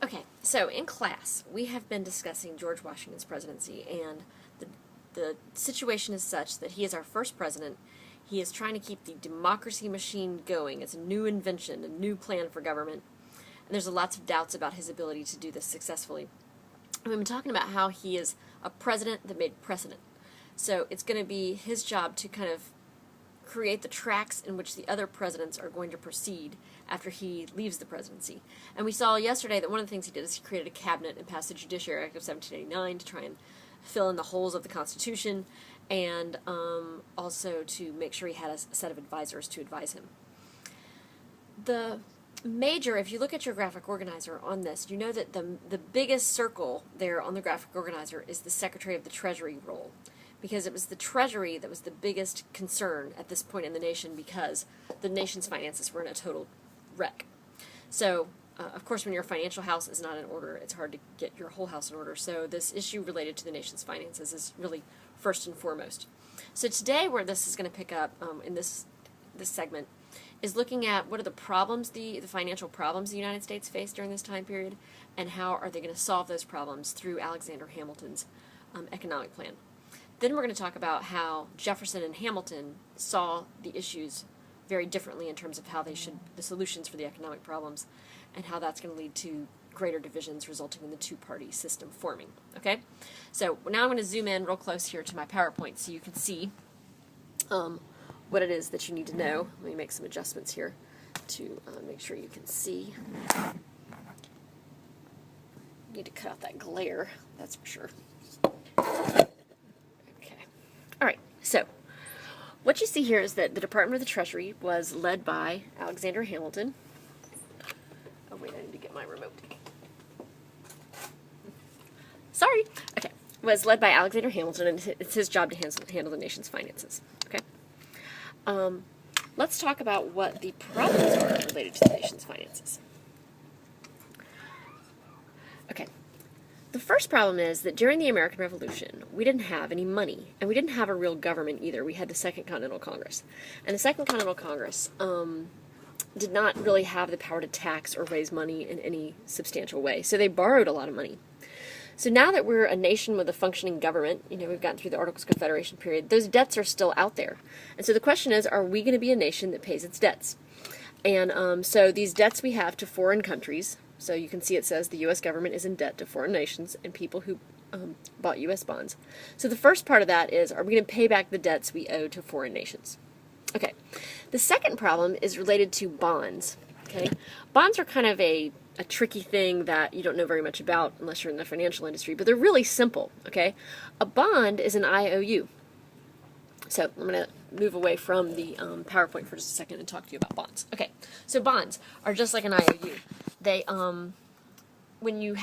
Okay, so in class, we have been discussing George Washington's presidency, and the situation is such that he is our first president. He is trying to keep the democracy machine going. It's a new invention, a new plan for government, and there's lots of doubts about his ability to do this successfully. We've been talking about how he is a president that made precedent. So it's going to be his job to kind of create the tracks in which the other presidents are going to proceed after he leaves the presidency. And we saw yesterday that one of the things he did is he created a cabinet and passed the Judiciary Act of 1789 to try and fill in the holes of the Constitution, and also to make sure he had a set of advisors to advise him. The major, if you look at your graphic organizer on this, you know that the biggest circle there on the graphic organizer is the Secretary of the Treasury role, because it was the Treasury that was the biggest concern at this point in the nation, because the nation's finances were in a total wreck. So, of course, when your financial house is not in order, it's hard to get your whole house in order. So this issue related to the nation's finances is really first and foremost. So today, where this is going to pick up in this segment, is looking at what are the problems, the financial problems the United States faced during this time period, and how are they going to solve those problems through Alexander Hamilton's economic plan. Then we're going to talk about how Jefferson and Hamilton saw the issues very differently in terms of how the solutions for the economic problems, and how that's going to lead to greater divisions resulting in the two-party system forming. Okay? So now I'm going to zoom in real close here to my PowerPoint so you can see what it is that you need to know. Let me make some adjustments here to make sure you can see. Need to cut out that glare, that's for sure. Alright, so what you see here is that the Department of the Treasury was led by Alexander Hamilton. Oh wait, I need to get my remote. Sorry. Okay, was led by Alexander Hamilton, and it's his job to handle the nation's finances. Okay. Let's talk about what the problems are related to the nation's finances. Okay. The first problem is that during the American Revolution, we didn't have any money, and we didn't have a real government either. We had the Second Continental Congress. And the Second Continental Congress did not really have the power to tax or raise money in any substantial way, so they borrowed a lot of money. So now that we're a nation with a functioning government, we've gotten through the Articles of Confederation period, those debts are still out there. And so the question is, are we going to be a nation that pays its debts? And so these debts we have to foreign countries. So you can see it says the U.S. government is in debt to foreign nations and people who bought U.S. bonds. So the first part of that is, are we going to pay back the debts we owe to foreign nations? Okay. The second problem is related to bonds. Okay. Bonds are kind of a tricky thing that you don't know very much about unless you're in the financial industry, but they're really simple. Okay. A bond is an IOU. So I'm going to move away from the PowerPoint for just a second and talk to you about bonds. Okay, so bonds are just like an IOU. They, when you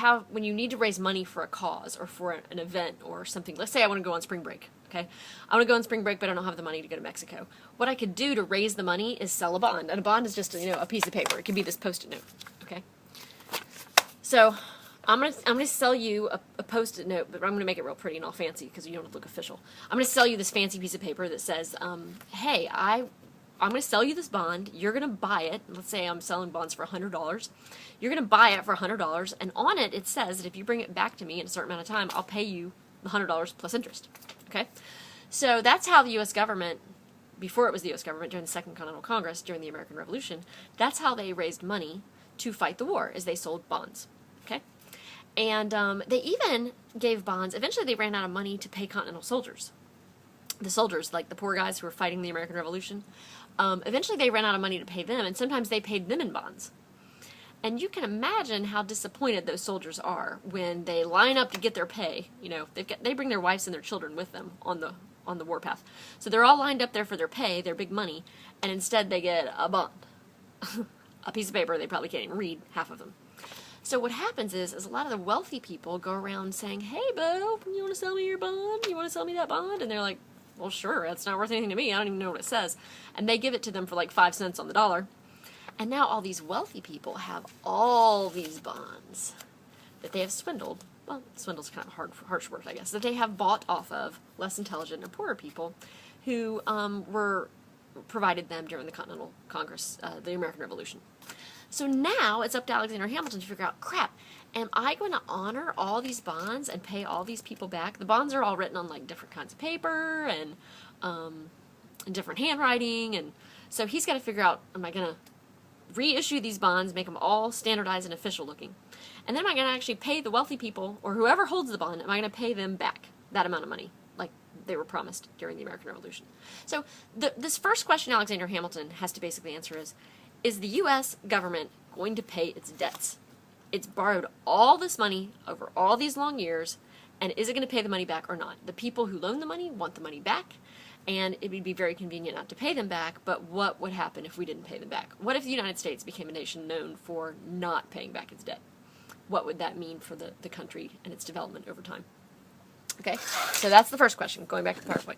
need to raise money for a cause or for an event or something, let's say I want to go on spring break. Okay, I want to go on spring break, but I don't have the money to go to Mexico. What I could do to raise the money is sell a bond, and a bond is just a piece of paper. It could be this Post-it note. Okay, so I'm gonna sell you a Post-it note, but I'm gonna make it real pretty and all fancy because you don't look official. I'm gonna sell you this fancy piece of paper that says, "Hey, I'm gonna sell you this bond. You're gonna buy it. Let's say I'm selling bonds for $100. You're gonna buy it for $100, and on it it says that if you bring it back to me in a certain amount of time, I'll pay you the $100 plus interest." Okay, so that's how the U.S. government, before it was the U.S. government during the Second Continental Congress during the American Revolution, that's how they raised money to fight the war, is they sold bonds. Okay. And they even gave bonds. Eventually they ran out of money to pay Continental soldiers. The soldiers, like the poor guys who were fighting the American Revolution, eventually they ran out of money to pay them, and sometimes they paid them in bonds. And you can imagine how disappointed those soldiers are when they line up to get their pay. They bring their wives and their children with them on the warpath. So they're all lined up there for their pay, their big money, and instead they get a bond. A piece of paper they probably can't even read, half of them. So what happens is a lot of the wealthy people go around saying, "Hey, Bo, you want to sell me your bond? You want to sell me that bond?" And they're like, "Well, sure, that's not worth anything to me. I don't even know what it says." And they give it to them for like 5 cents on the dollar. And now all these wealthy people have all these bonds that they have swindled. Well, swindle's kind of harsh word, I guess. That they have bought off of less intelligent and poorer people who were provided them during the Continental Congress, the American Revolution. So now it's up to Alexander Hamilton to figure out, crap, am I going to honor all these bonds and pay all these people back? The bonds are all written on like different kinds of paper and different handwriting, and so he's got to figure out, am I going to reissue these bonds, make them all standardized and official looking, and then am I going to actually pay the wealthy people, or whoever holds the bond, am I going to pay them back that amount of money like they were promised during the American Revolution? So this first question Alexander Hamilton has to basically answer is the U.S. government going to pay its debts? It's borrowed all this money over all these long years, and is it going to pay the money back or not? The people who loan the money want the money back, and it would be very convenient not to pay them back, but what would happen if we didn't pay them back? What if the United States became a nation known for not paying back its debt? What would that mean for the country and its development over time? Okay, so that's the first question, going back to the PowerPoint.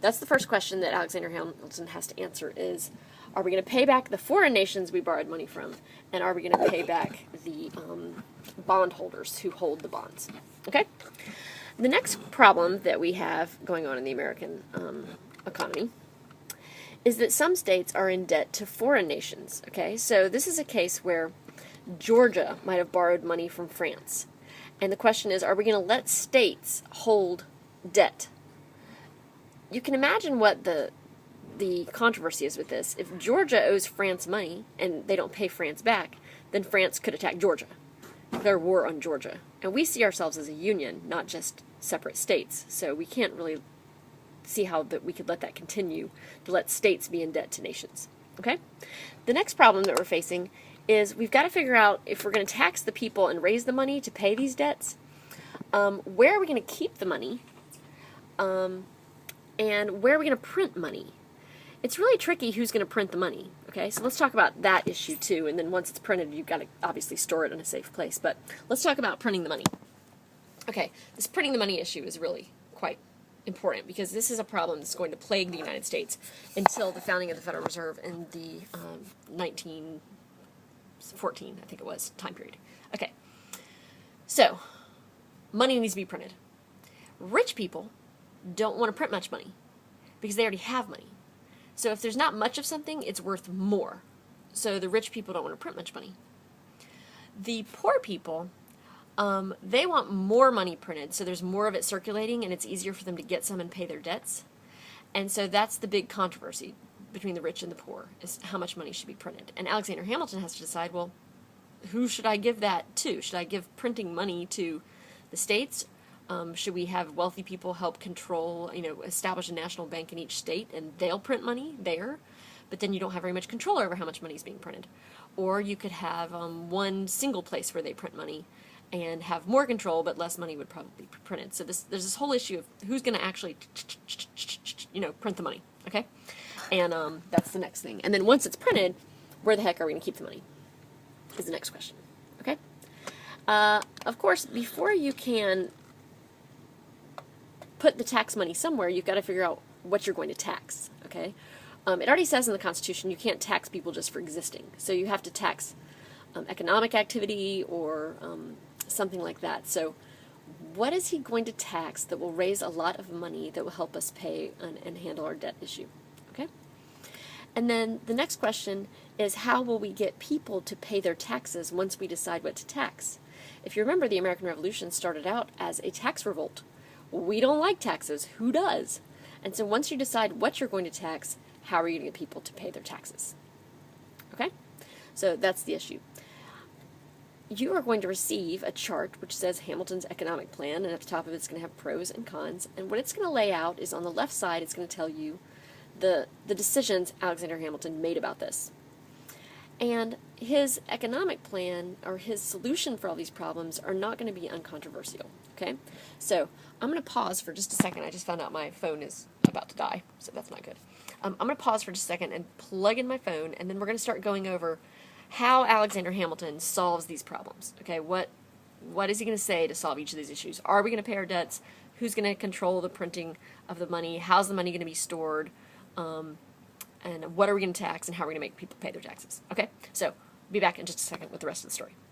That's the first question that Alexander Hamilton has to answer is, are we going to pay back the foreign nations we borrowed money from, and are we going to pay back the bondholders who hold the bonds? Okay? The next problem that we have going on in the American economy is that some states are in debt to foreign nations. Okay? So this is a case where Georgia might have borrowed money from France. And the question is, are we going to let states hold debt? You can imagine what the controversy is with this. If Georgia owes France money and they don't pay France back, then France could attack Georgia, declare war on Georgia. And we see ourselves as a union, not just separate states. So we can't really see how that we could let that continue to let states be in debt to nations. Okay? The next problem that we're facing is we've got to figure out if we're going to tax the people and raise the money to pay these debts, where are we going to keep the money, and where are we going to print money? It's really tricky who's going to print the money, okay? So let's talk about that issue too, and then once it's printed, you've got to obviously store it in a safe place, but let's talk about printing the money. Okay, this printing the money issue is really quite important because this is a problem that's going to plague the United States until the founding of the Federal Reserve in the 1914, I think it was, time period. Okay, so money needs to be printed. Rich people don't want to print much money because they already have money. So if there's not much of something, it's worth more. So the rich people don't want to print much money. The poor people, they want more money printed, so there's more of it circulating, and it's easier for them to get some and pay their debts. And so that's the big controversy between the rich and the poor, is how much money should be printed. And Alexander Hamilton has to decide, well, who should I give that to? Should I give printing money to the states? Should we have wealthy people help control, establish a national bank in each state and they'll print money there, but then you don't have very much control over how much money is being printed. Or you could have one single place where they print money and have more control, but less money would probably be printed. So there's this whole issue of who's going to actually, print the money, okay? And that's the next thing. And then once it's printed, where the heck are we going to keep the money is the next question, okay? Of course, before you can put the tax money somewhere, you've got to figure out what you're going to tax, okay? It already says in the Constitution you can't tax people just for existing. So you have to tax economic activity or something like that. So what is he going to tax that will raise a lot of money that will help us pay and handle our debt issue, okay? And then the next question is, how will we get people to pay their taxes once we decide what to tax? If you remember, the American Revolution started out as a tax revolt. We don't like taxes. Who does? And so once you decide what you're going to tax, how are you going to get people to pay their taxes? Okay? So that's the issue. You are going to receive a chart which says Hamilton's economic plan, and at the top of it it's going to have pros and cons. And what it's going to lay out is on the left side, it's going to tell you the decisions Alexander Hamilton made about this. And his economic plan, or his solution for all these problems, are not going to be uncontroversial. Okay? So I'm going to pause for just a second. I just found out my phone is about to die, so that's not good. I'm going to pause for just a second and plug in my phone, and then we're going to start going over how Alexander Hamilton solves these problems. Okay, what is he going to say to solve each of these issues? Are we going to pay our debts? Who's going to control the printing of the money? How's the money going to be stored? And what are we going to tax, and how are we going to make people pay their taxes? Okay, so be back in just a second with the rest of the story.